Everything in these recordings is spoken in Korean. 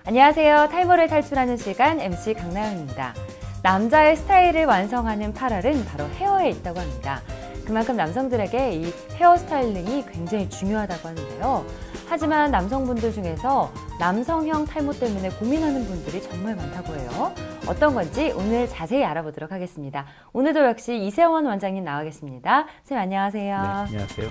안녕하세요. 탈모를 탈출하는 시간 MC 강나연입니다. 남자의 스타일을 완성하는 8알은 바로 헤어에 있다고 합니다. 그만큼 남성들에게 이 헤어 스타일링이 굉장히 중요하다고 하는데요. 하지만 남성분들 중에서 남성형 탈모 때문에 고민하는 분들이 정말 많다고 해요. 어떤 건지 오늘 자세히 알아보도록 하겠습니다. 오늘도 역시 이세원 원장님 나와 계십니다. 선생님 안녕하세요. 네, 안녕하세요.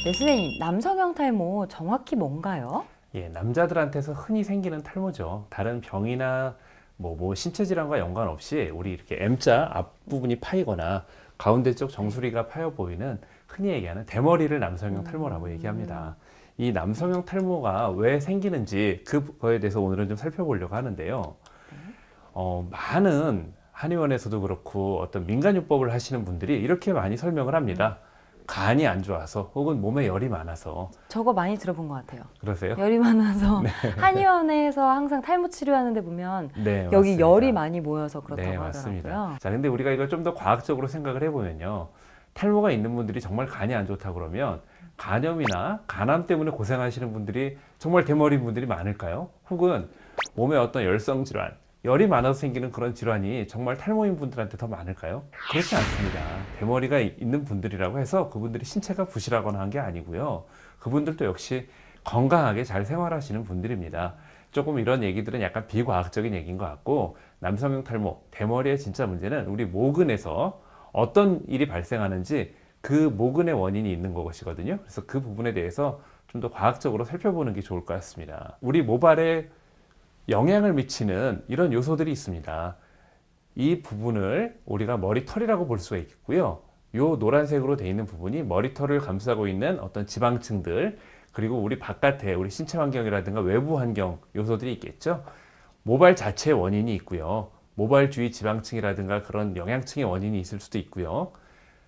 네, 선생님 남성형 탈모 정확히 뭔가요? 예, 남자들한테서 흔히 생기는 탈모죠. 다른 병이나 뭐 신체 질환과 연관없이 우리 이렇게 M자 앞부분이 파이거나 가운데 쪽 정수리가 파여 보이는 흔히 얘기하는 대머리를 남성형 탈모라고 얘기합니다. 이 남성형 탈모가 왜 생기는지 그거에 대해서 오늘은 좀 살펴보려고 하는데요. 많은 한의원에서도 그렇고 어떤 민간요법을 하시는 분들이 이렇게 많이 설명을 합니다. 간이 안 좋아서 혹은 몸에 열이 많아서. 저거 많이 들어본 것 같아요. 그러세요? 열이 많아서 한의원에서 항상 탈모 치료하는데 보면 네, 여기 맞습니다. 열이 많이 모여서 그렇다고 네, 하더라고요. 맞습니다. 자, 근데 우리가 이걸 좀 더 과학적으로 생각을 해보면요. 탈모가 있는 분들이 정말 간이 안 좋다 그러면 간염이나 간암 때문에 고생하시는 분들이 정말 대머리 분들이 많을까요? 혹은 몸에 어떤 열성 질환, 열이 많아서 생기는 그런 질환이 정말 탈모인 분들한테 더 많을까요? 그렇지 않습니다. 대머리가 있는 분들이라고 해서 그분들이 신체가 부실하거나 한 게 아니고요. 그분들도 역시 건강하게 잘 생활하시는 분들입니다. 조금 이런 얘기들은 약간 비과학적인 얘기인 것 같고, 남성형 탈모, 대머리의 진짜 문제는 우리 모근에서 어떤 일이 발생하는지 그 모근의 원인이 있는 것이거든요. 그래서 그 부분에 대해서 좀 더 과학적으로 살펴보는 게 좋을 것 같습니다. 우리 모발에 영향을 미치는 이런 요소들이 있습니다. 이 부분을 우리가 머리털이라고 볼 수가 있고요. 요 노란색으로 되어 있는 부분이 머리털을 감싸고 있는 어떤 지방층들, 그리고 우리 바깥에 우리 신체 환경이라든가 외부 환경 요소들이 있겠죠. 모발 자체의 원인이 있고요. 모발 주위 지방층이라든가 그런 영양층의 원인이 있을 수도 있고요.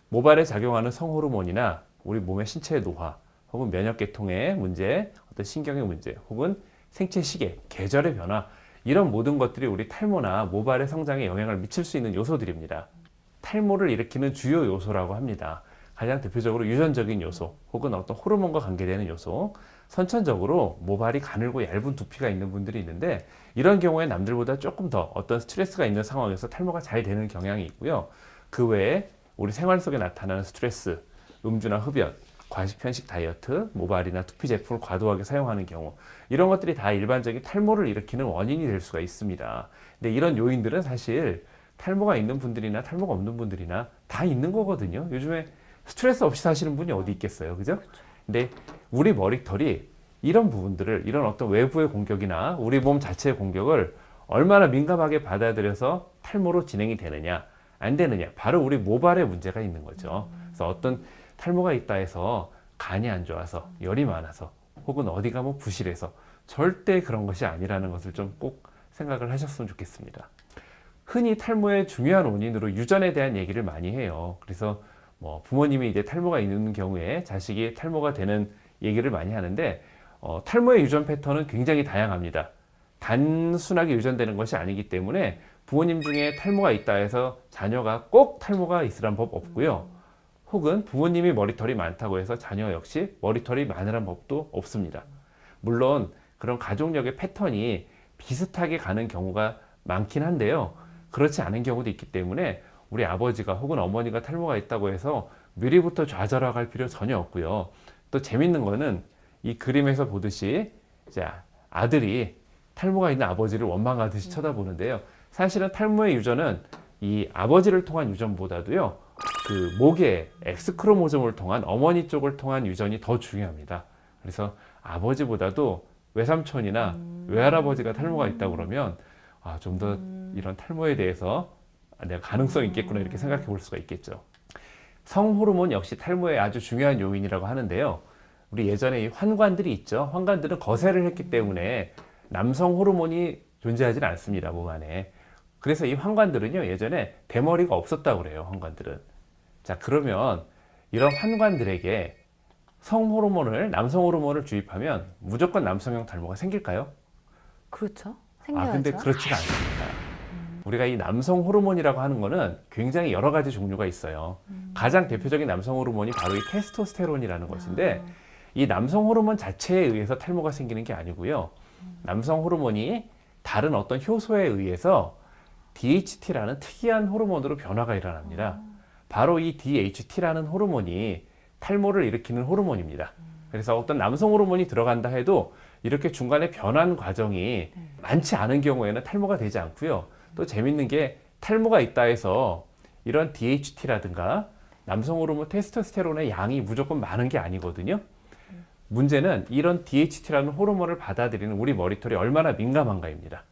모발에 작용하는 성호르몬이나 우리 몸의 신체의 노화, 혹은 면역계통의 문제, 어떤 신경의 문제, 혹은 생체 시계, 계절의 변화, 이런 모든 것들이 우리 탈모나 모발의 성장에 영향을 미칠 수 있는 요소들입니다. 탈모를 일으키는 주요 요소라고 합니다. 가장 대표적으로 유전적인 요소, 혹은 어떤 호르몬과 관계되는 요소, 선천적으로 모발이 가늘고 얇은 두피가 있는 분들이 있는데, 이런 경우에 남들보다 조금 더 어떤 스트레스가 있는 상황에서 탈모가 잘 되는 경향이 있고요. 그 외에 우리 생활 속에 나타나는 스트레스, 음주나 흡연, 과식 편식 다이어트, 모발이나 두피 제품을 과도하게 사용하는 경우, 이런 것들이 다 일반적인 탈모를 일으키는 원인이 될 수가 있습니다. 근데 이런 요인들은 사실 탈모가 있는 분들이나 탈모가 없는 분들이나 다 있는 거거든요. 요즘에 스트레스 없이 사시는 분이 어디 있겠어요, 그죠? 근데 우리 머리털이 이런 부분들을, 이런 어떤 외부의 공격이나 우리 몸 자체의 공격을 얼마나 민감하게 받아들여서 탈모로 진행이 되느냐 안 되느냐, 바로 우리 모발에 문제가 있는 거죠. 그래서 어떤 탈모가 있다 해서 간이 안 좋아서, 열이 많아서, 혹은 어디 가면 부실해서 절대 그런 것이 아니라는 것을 좀 꼭 생각을 하셨으면 좋겠습니다. 흔히 탈모의 중요한 원인으로 유전에 대한 얘기를 많이 해요. 그래서 뭐 부모님이 이제 탈모가 있는 경우에 자식이 탈모가 되는 얘기를 많이 하는데, 탈모의 유전 패턴은 굉장히 다양합니다. 단순하게 유전되는 것이 아니기 때문에 부모님 중에 탈모가 있다 해서 자녀가 꼭 탈모가 있으란 법 없고요. 혹은 부모님이 머리털이 많다고 해서 자녀 역시 머리털이 많으란 법도 없습니다. 물론 그런 가족력의 패턴이 비슷하게 가는 경우가 많긴 한데요. 그렇지 않은 경우도 있기 때문에 우리 아버지가 혹은 어머니가 탈모가 있다고 해서 미리부터 좌절할 필요 전혀 없고요. 또 재밌는 거는 이 그림에서 보듯이 이제 아들이 탈모가 있는 아버지를 원망하듯이 쳐다보는데요. 사실은 탈모의 유전은 이 아버지를 통한 유전보다도요, 그 목의 X크로모솜을 통한 어머니 쪽을 통한 유전이 더 중요합니다. 그래서 아버지보다도 외삼촌이나 외할아버지가 탈모가 있다 그러면 좀 더 이런 탈모에 대해서 내가 가능성이 있겠구나 이렇게 생각해 볼 수가 있겠죠. 성호르몬 역시 탈모의 아주 중요한 요인이라고 하는데요. 우리 예전에 이 환관들이 있죠. 환관들은 거세를 했기 때문에 남성 호르몬이 존재하지는 않습니다, 몸 안에. 그래서 이 환관들은요, 예전에 대머리가 없었다고 그래요, 환관들은. 자, 그러면 이런 환관들에게 성호르몬을, 남성 호르몬을 주입하면 무조건 남성형 탈모가 생길까요? 그렇죠. 생겨야죠. 근데 그렇지가 않습니다. 우리가 이 남성 호르몬이라고 하는 거는 굉장히 여러 가지 종류가 있어요. 가장 대표적인 남성 호르몬이 바로 이 테스토스테론이라는 것인데 이 남성 호르몬 자체에 의해서 탈모가 생기는 게 아니고요. 남성 호르몬이 다른 어떤 효소에 의해서 DHT라는 특이한 호르몬으로 변화가 일어납니다. 바로 이 DHT라는 호르몬이 탈모를 일으키는 호르몬입니다. 그래서 어떤 남성 호르몬이 들어간다 해도 이렇게 중간에 변환 과정이 많지 않은 경우에는 탈모가 되지 않고요. 또 재밌는 게 탈모가 있다 해서 이런 DHT라든가 남성 호르몬 테스토스테론의 양이 무조건 많은 게 아니거든요. 문제는 이런 DHT라는 호르몬을 받아들이는 우리 머리털이 얼마나 민감한가입니다.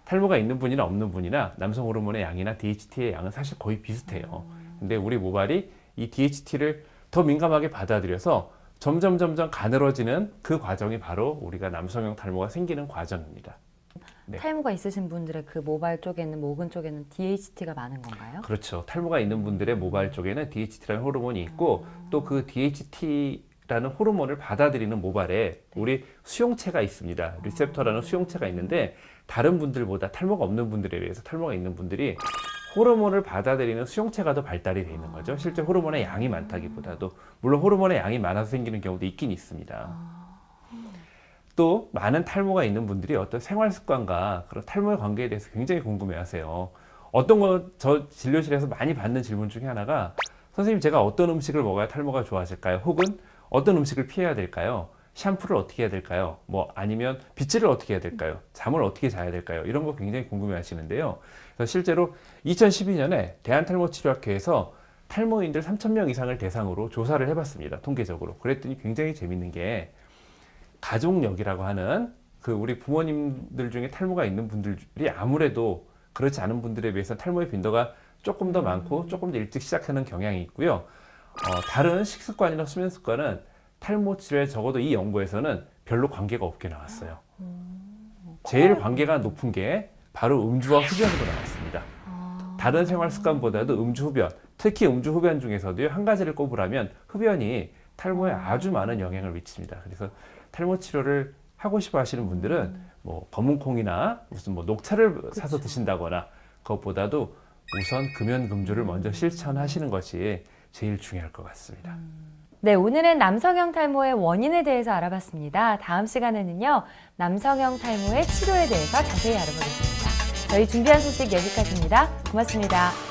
탈모가 있는 분이나 없는 분이나 남성 호르몬의 양이나 DHT의 양은 사실 거의 비슷해요. 근데 우리 모발이 이 DHT를 더 민감하게 받아들여서 점점 가늘어지는 그 과정이 바로 우리가 남성형 탈모가 생기는 과정입니다. 네. 탈모가 있으신 분들의 그 모발 쪽에는, 모근 쪽에는 DHT가 많은 건가요? 그렇죠. 탈모가 있는 분들의 모발 쪽에는 DHT라는 호르몬이 있고 또 그 DHT라는 호르몬을 받아들이는 모발에 우리 수용체가 있습니다. 리셉터라는 수용체가 있는데 다른 분들보다 탈모가 없는 분들에 비해서 탈모가 있는 분들이 호르몬을 받아들이는 수용체가 더 발달이 되어 있는 거죠. 실제 호르몬의 양이 많다기보다도 물론 호르몬의 양이 많아서 생기는 경우도 있긴 있습니다. 또 많은 탈모가 있는 분들이 어떤 생활 습관과 그런 탈모의 관계에 대해서 굉장히 궁금해하세요. 어떤 거 저 진료실에서 많이 받는 질문 중에 하나가 선생님 제가 어떤 음식을 먹어야 탈모가 좋아질까요? 혹은 어떤 음식을 피해야 될까요? 샴푸를 어떻게 해야 될까요? 뭐 아니면 빗질을 어떻게 해야 될까요? 잠을 어떻게 자야 될까요? 이런 거 굉장히 궁금해 하시는데요. 그래서 실제로 2012년에 대한탈모치료학회에서 탈모인들 3,000명 이상을 대상으로 조사를 해봤습니다. 통계적으로. 그랬더니 굉장히 재밌는 게 가족력이라고 하는 그 우리 부모님들 중에 탈모가 있는 분들이 아무래도 그렇지 않은 분들에 비해서 탈모의 빈도가 조금 더 많고 조금 더 일찍 시작하는 경향이 있고요. 다른 식습관이나 수면 습관은 탈모 치료에 적어도 이 연구에서는 별로 관계가 없게 나왔어요. 제일 관계가 높은 게 바로 음주와 흡연으로 나왔습니다. 다른 생활 습관보다도 음주 흡연, 특히 음주 흡연 중에서도 한 가지를 꼽으라면 흡연이 탈모에 아주 많은 영향을 미칩니다. 그래서 탈모 치료를 하고 싶어 하시는 분들은 뭐 검은콩이나 무슨 뭐 녹차를 사서 드신다거나 그것보다도 우선 금연금주를 먼저 실천하시는 것이 제일 중요할 것 같습니다. 네, 오늘은 남성형 탈모의 원인에 대해서 알아봤습니다. 다음 시간에는요, 남성형 탈모의 치료에 대해서 자세히 알아보겠습니다. 저희 준비한 소식 여기까지입니다. 고맙습니다.